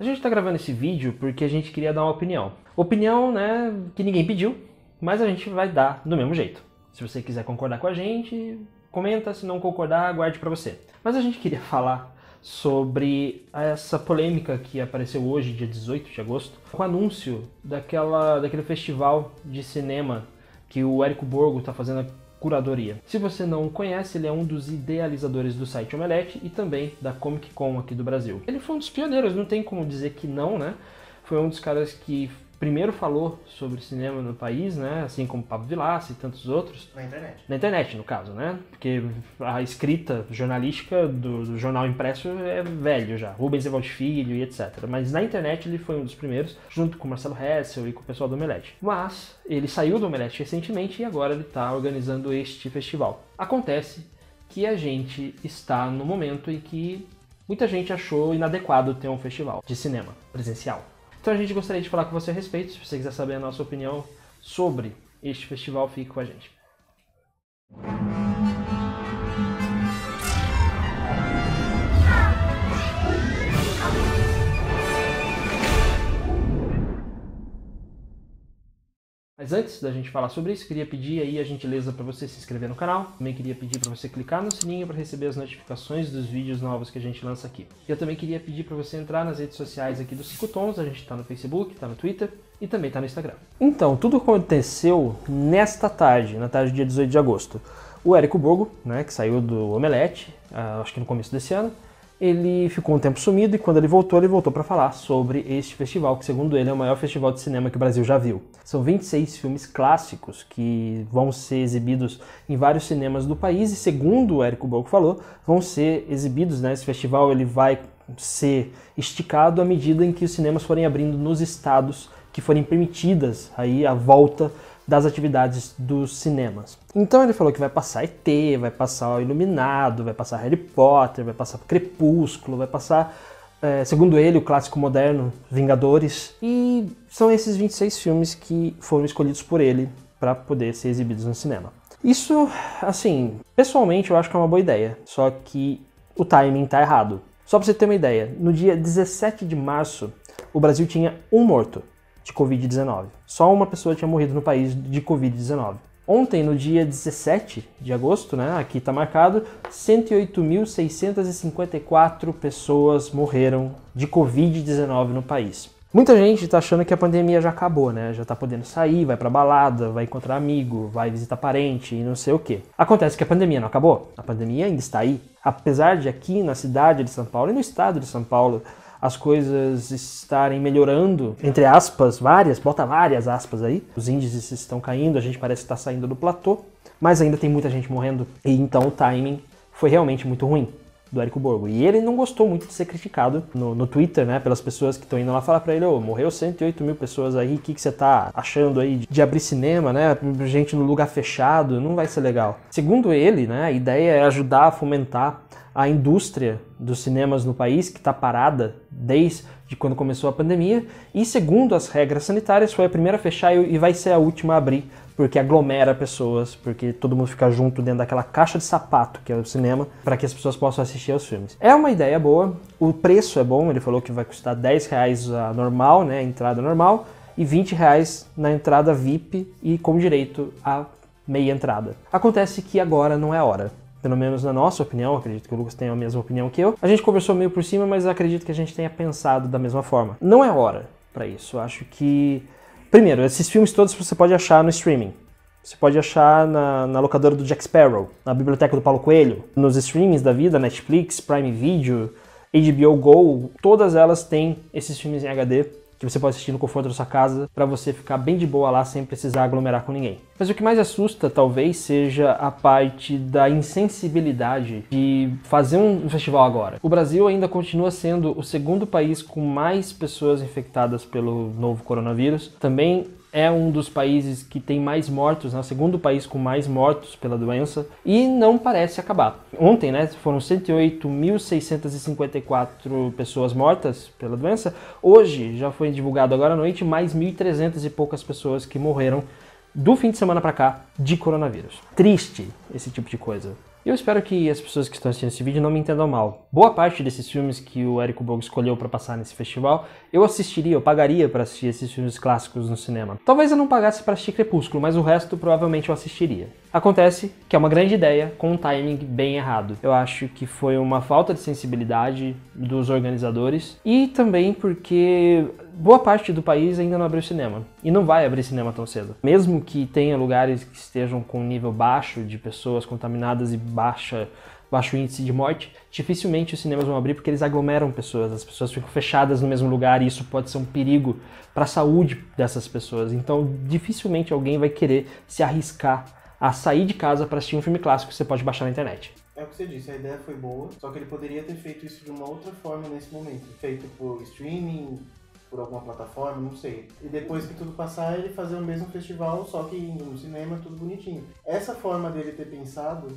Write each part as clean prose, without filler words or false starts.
A gente tá gravando esse vídeo porque a gente queria dar uma opinião. Opinião, né, que ninguém pediu, mas a gente vai dar do mesmo jeito. Se você quiser concordar com a gente, comenta, se não concordar, guarde pra você. Mas a gente queria falar sobre essa polêmica que apareceu hoje, dia 18 de agosto, com o anúncio daquele festival de cinema que o Érico Borgo tá fazendo a curadoria. Se você não o conhece, ele é um dos idealizadores do site Omelete e também da Comic Con aqui do Brasil. Ele foi um dos pioneiros, não tem como dizer que não, né? Foi um dos caras que primeiro falou sobre cinema no país, né? Assim como Pablo Vilaça e tantos outros. Na internet. Na internet, no caso, né? Porque a escrita jornalística do jornal impresso é velho já. Rubens Evaldo Filho e etc. Mas na internet ele foi um dos primeiros, junto com Marcelo Hessel e com o pessoal do Omelete. Mas ele saiu do Omelete recentemente e agora ele está organizando este festival. Acontece que a gente está no momento em que muita gente achou inadequado ter um festival de cinema presencial. Então a gente gostaria de falar com você a respeito. Se você quiser saber a nossa opinião sobre este festival, fique com a gente. Mas antes da gente falar sobre isso, queria pedir aí a gentileza para você se inscrever no canal. Também queria pedir para você clicar no sininho para receber as notificações dos vídeos novos que a gente lança aqui. Eu também queria pedir para você entrar nas redes sociais aqui do Cinco Tons. A gente está no Facebook, está no Twitter e também está no Instagram. Então, tudo aconteceu nesta tarde, na tarde do dia 18 de agosto. O Érico Borgo, né, que saiu do Omelete, acho que no começo desse ano, ele ficou um tempo sumido e quando ele voltou para falar sobre este festival, que segundo ele é o maior festival de cinema que o Brasil já viu. São 26 filmes clássicos que vão ser exibidos em vários cinemas do país e segundo o Érico Borgo falou, vão ser exibidos, né? Esse festival ele vai ser esticado à medida em que os cinemas forem abrindo nos estados que forem permitidas aí a volta das atividades dos cinemas. Então ele falou que vai passar ET, vai passar o Iluminado, vai passar Harry Potter, vai passar Crepúsculo, vai passar, segundo ele, o clássico moderno Vingadores. E são esses 26 filmes que foram escolhidos por ele para poder ser exibidos no cinema. Isso, assim, pessoalmente eu acho que é uma boa ideia, só que o timing tá errado. Só para você ter uma ideia, no dia 17 de março, o Brasil tinha um morto de Covid-19. Só uma pessoa tinha morrido no país de Covid-19. Ontem, no dia 17 de agosto, né, aqui está marcado, 108.654 pessoas morreram de Covid-19 no país. Muita gente está achando que a pandemia já acabou, né? Já está podendo sair, vai pra balada, vai encontrar amigo, vai visitar parente e não sei o quê. Acontece que a pandemia não acabou. A pandemia ainda está aí. Apesar de aqui na cidade de São Paulo e no estado de São Paulo as coisas estarem melhorando, entre aspas, bota várias aspas aí. Os índices estão caindo, a gente parece que está saindo do platô, mas ainda tem muita gente morrendo. E então o timing foi realmente muito ruim do Érico Borgo. E ele não gostou muito de ser criticado no Twitter, né, pelas pessoas que estão indo lá falar pra ele, morreu 108 mil pessoas aí, o que você tá achando aí de abrir cinema, né, gente no lugar fechado, não vai ser legal. Segundo ele, né, a ideia é ajudar a fomentar a indústria dos cinemas no país, que está parada desde quando começou a pandemia, e segundo as regras sanitárias, foi a primeira a fechar e vai ser a última a abrir, porque aglomera pessoas, porque todo mundo fica junto dentro daquela caixa de sapato, que é o cinema, para que as pessoas possam assistir aos filmes. É uma ideia boa, o preço é bom, ele falou que vai custar R$10 a normal, né, a entrada normal, e R$20 na entrada VIP e com direito a meia entrada. Acontece que agora não é a hora. Pelo menos na nossa opinião, acredito que o Lucas tenha a mesma opinião que eu. A gente conversou meio por cima, mas acredito que a gente tenha pensado da mesma forma. Não é hora para isso. Eu acho que... Primeiro, esses filmes todos você pode achar no streaming. Você pode achar na locadora do Jack Sparrow, na biblioteca do Paulo Coelho, nos streamings da vida, Netflix, Prime Video, HBO Go. Todas elas têm esses filmes em HD que você pode assistir no conforto da sua casa, para você ficar bem de boa lá sem precisar aglomerar com ninguém. Mas o que mais assusta talvez seja a parte da insensibilidade de fazer um festival agora. O Brasil ainda continua sendo o segundo país com mais pessoas infectadas pelo novo coronavírus. Também é um dos países que tem mais mortos, né? O segundo país com mais mortos pela doença, e não parece acabar. Ontem, né, foram 108.654 pessoas mortas pela doença. Hoje, já foi divulgado agora à noite, mais 1.300 e poucas pessoas que morreram do fim de semana para cá de coronavírus. Triste esse tipo de coisa. Eu espero que as pessoas que estão assistindo esse vídeo não me entendam mal. Boa parte desses filmes que o Érico Borgo escolheu para passar nesse festival, eu assistiria, eu pagaria para assistir esses filmes clássicos no cinema. Talvez eu não pagasse para assistir Crepúsculo, mas o resto provavelmente eu assistiria. Acontece que é uma grande ideia com um timing bem errado. Eu acho que foi uma falta de sensibilidade dos organizadores e também porque boa parte do país ainda não abriu cinema e não vai abrir cinema tão cedo. Mesmo que tenha lugares que estejam com nível baixo de pessoas contaminadas e baixo índice de morte, dificilmente os cinemas vão abrir porque eles aglomeram pessoas, as pessoas ficam fechadas no mesmo lugar e isso pode ser um perigo para a saúde dessas pessoas. Então dificilmente alguém vai querer se arriscar a sair de casa para assistir um filme clássico que você pode baixar na internet. É o que você disse, a ideia foi boa, só que ele poderia ter feito isso de uma outra forma nesse momento. Feito por streaming, por alguma plataforma, não sei. E depois que tudo passar, ele fazer o mesmo festival, só que no cinema, tudo bonitinho. Essa forma dele ter pensado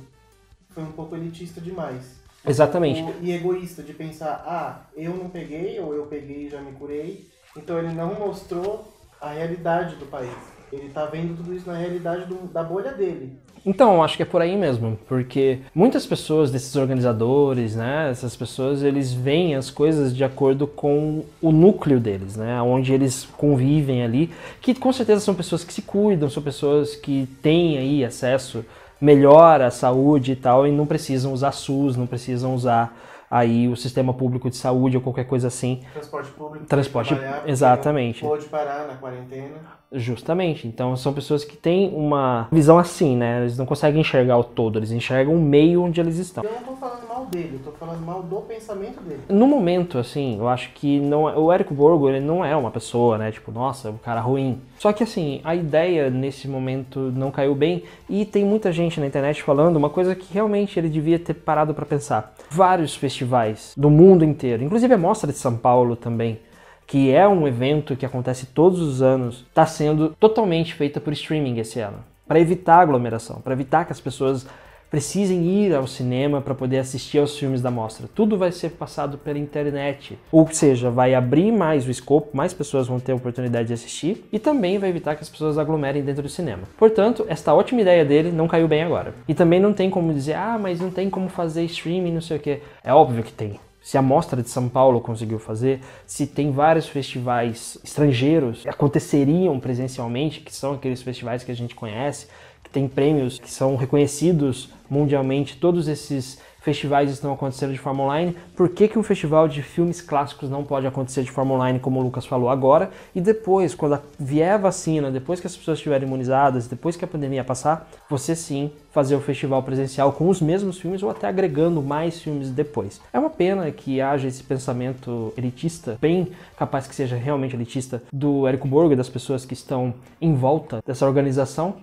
foi um pouco elitista demais. Exatamente. E egoísta, de pensar, eu não peguei, ou eu peguei e já me curei. Então ele não mostrou a realidade do país. Ele tá vendo tudo isso na realidade da bolha dele. Então, acho que é por aí mesmo, porque muitas pessoas desses organizadores, né, essas pessoas, eles veem as coisas de acordo com o núcleo deles, né, onde eles convivem ali, que com certeza são pessoas que se cuidam, são pessoas que têm aí acesso melhor à saúde e tal, e não precisam usar SUS, não precisam usar aí o sistema público de saúde ou qualquer coisa assim. Transporte público. Transporte, exatamente. Pode parar na quarentena. Justamente. Então são pessoas que têm uma visão assim, né? Eles não conseguem enxergar o todo, eles enxergam o meio onde eles estão. Eu não tô falando mal dele, eu tô falando mal do pensamento dele. No momento, assim, eu acho que não, o Érico Borgo, ele não é uma pessoa, né? Tipo, nossa, um cara ruim. Só que assim, a ideia nesse momento não caiu bem e tem muita gente na internet falando uma coisa que realmente ele devia ter parado pra pensar. Vários festivais do mundo inteiro, inclusive a Mostra de São Paulo também, que é um evento que acontece todos os anos, está sendo totalmente feita por streaming esse ano, para evitar aglomeração, para evitar que as pessoas precisem ir ao cinema para poder assistir aos filmes da mostra. Tudo vai ser passado pela internet, ou seja, vai abrir mais o escopo, mais pessoas vão ter a oportunidade de assistir e também vai evitar que as pessoas aglomerem dentro do cinema. Portanto, esta ótima ideia dele não caiu bem agora. E também não tem como dizer, mas não tem como fazer streaming, não sei o que. É óbvio que tem. Se a Mostra de São Paulo conseguiu fazer, se tem vários festivais estrangeiros que aconteceriam presencialmente, que são aqueles festivais que a gente conhece, que tem prêmios que são reconhecidos mundialmente, todos esses festivais estão acontecendo de forma online, por que um festival de filmes clássicos não pode acontecer de forma online, como o Lucas falou agora, e depois, quando vier a vacina, depois que as pessoas estiverem imunizadas, depois que a pandemia passar, você sim fazer o festival presencial com os mesmos filmes ou até agregando mais filmes depois. É uma pena que haja esse pensamento elitista, bem capaz que seja realmente elitista, do Érico Borgo e das pessoas que estão em volta dessa organização,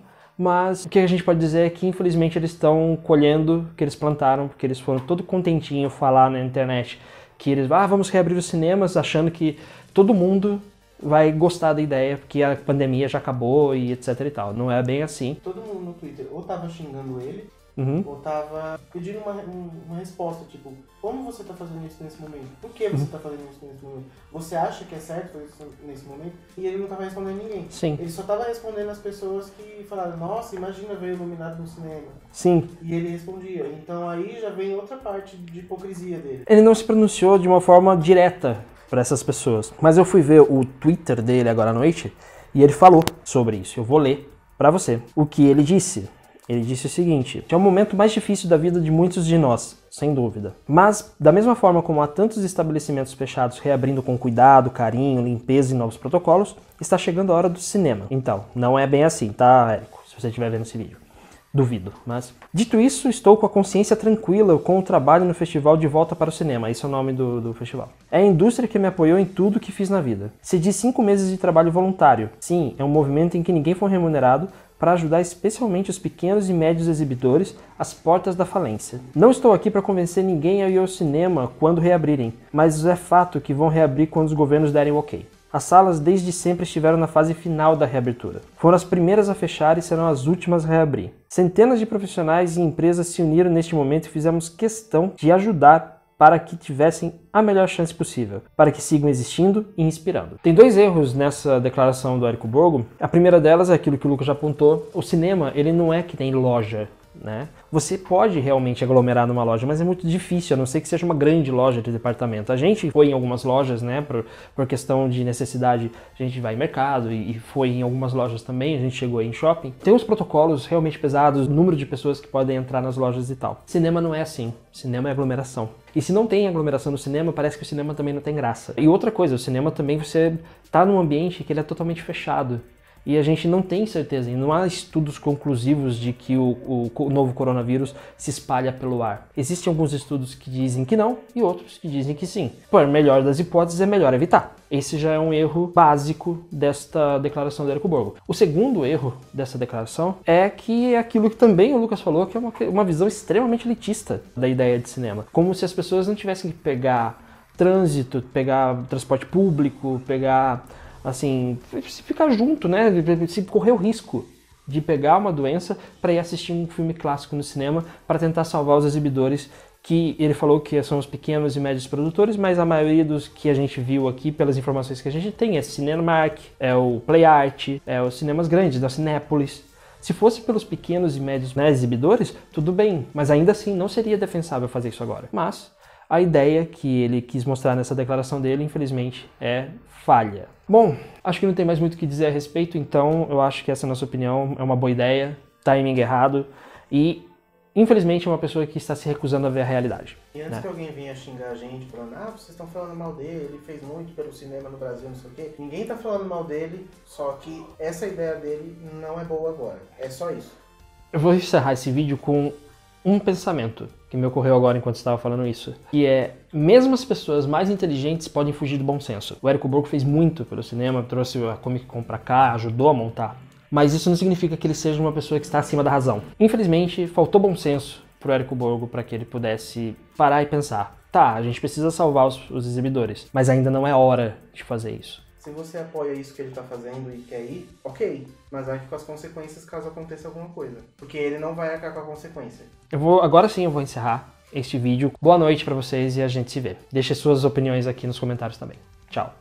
mas o que a gente pode dizer é que infelizmente eles estão colhendo o que eles plantaram, porque eles foram todo contentinho falar na internet que eles vamos reabrir os cinemas achando que todo mundo vai gostar da ideia, porque a pandemia já acabou e etc e tal. Não é bem assim. Todo mundo no Twitter ou tava xingando ele, ou tava pedindo uma resposta, tipo, como você tá fazendo isso nesse momento? Por que você tá fazendo isso nesse momento? Você acha que é certo fazer isso nesse momento? E ele não tava respondendo ninguém. Sim. Ele só tava respondendo as pessoas que falaram, nossa, imagina ver Iluminado no cinema. Sim. E ele respondia. Então aí já vem outra parte de hipocrisia dele. Ele não se pronunciou de uma forma direta para essas pessoas, mas eu fui ver o Twitter dele agora à noite e ele falou sobre isso. Eu vou ler para você o que ele disse. Ele disse o seguinte: é um momento mais difícil da vida de muitos de nós, sem dúvida. Mas, da mesma forma como há tantos estabelecimentos fechados reabrindo com cuidado, carinho, limpeza e novos protocolos, está chegando a hora do cinema. Então, não é bem assim, tá, Érico? Se você estiver vendo esse vídeo. Duvido, mas... Dito isso, estou com a consciência tranquila com o trabalho no festival De Volta para o Cinema. Esse é o nome do festival. É a indústria que me apoiou em tudo que fiz na vida. Cedi 5 meses de trabalho voluntário. Sim, é um movimento em que ninguém foi remunerado, para ajudar especialmente os pequenos e médios exibidores às portas da falência. Não estou aqui para convencer ninguém a ir ao cinema quando reabrirem, mas é fato que vão reabrir quando os governos derem o ok. As salas desde sempre estiveram na fase final da reabertura. Foram as primeiras a fechar e serão as últimas a reabrir. Centenas de profissionais e empresas se uniram neste momento e fizemos questão de ajudar para que tivessem a melhor chance possível, para que sigam existindo e inspirando. Tem 2 erros nessa declaração do Érico Borgo. A primeira delas é aquilo que o Lucas já apontou. O cinema, ele não é que tem loja né? Você pode realmente aglomerar numa loja, mas é muito difícil, a não ser que seja uma grande loja de departamento. A gente foi em algumas lojas, né, por questão de necessidade, a gente vai em mercado e foi em algumas lojas também, a gente chegou aí em shopping. Tem uns protocolos realmente pesados, número de pessoas que podem entrar nas lojas e tal. Cinema não é assim, cinema é aglomeração. E se não tem aglomeração no cinema, parece que o cinema também não tem graça. E outra coisa, o cinema também você tá num ambiente que ele é totalmente fechado. E a gente não tem certeza, e não há estudos conclusivos de que o novo coronavírus se espalha pelo ar. Existem alguns estudos que dizem que não e outros que dizem que sim. Por melhor das hipóteses, é melhor evitar. Esse já é um erro básico desta declaração do Érico Borgo. O segundo erro dessa declaração é que é aquilo que também o Lucas falou, que é uma visão extremamente elitista da ideia de cinema. Como se as pessoas não tivessem que pegar trânsito, pegar transporte público, pegar... assim, se ficar junto, né, se correr o risco de pegar uma doença para ir assistir um filme clássico no cinema para tentar salvar os exibidores, que ele falou que são os pequenos e médios produtores, mas a maioria dos que a gente viu aqui, pelas informações que a gente tem, é Cinemark, é o Play Art, é os cinemas grandes, da Cinépolis. Se fosse pelos pequenos e médios, né, exibidores, tudo bem, mas ainda assim não seria defensável fazer isso agora. Mas a ideia que ele quis mostrar nessa declaração dele, infelizmente, é falha. Bom, acho que não tem mais muito o que dizer a respeito, então eu acho que essa nossa opinião é uma boa ideia, timing errado e, infelizmente, é uma pessoa que está se recusando a ver a realidade. E antes que alguém venha xingar a gente falando, vocês estão falando mal dele, ele fez muito pelo cinema no Brasil, não sei o quê. Ninguém tá falando mal dele, só que essa ideia dele não é boa agora. É só isso. Eu vou encerrar esse vídeo com um pensamento que me ocorreu agora enquanto estava falando isso, que é, mesmo as pessoas mais inteligentes podem fugir do bom senso. O Érico Borgo fez muito pelo cinema, trouxe a Comic Con pra cá, ajudou a montar, mas isso não significa que ele seja uma pessoa que está acima da razão. Infelizmente, faltou bom senso pro Érico Borgo para que ele pudesse parar e pensar, tá, a gente precisa salvar os exibidores, mas ainda não é hora de fazer isso. Se você apoia isso que ele tá fazendo e quer ir, ok, mas arque com as consequências caso aconteça alguma coisa. Porque ele não vai arcar com a consequência. Agora sim eu vou encerrar este vídeo. Boa noite pra vocês e a gente se vê. Deixe suas opiniões aqui nos comentários também. Tchau.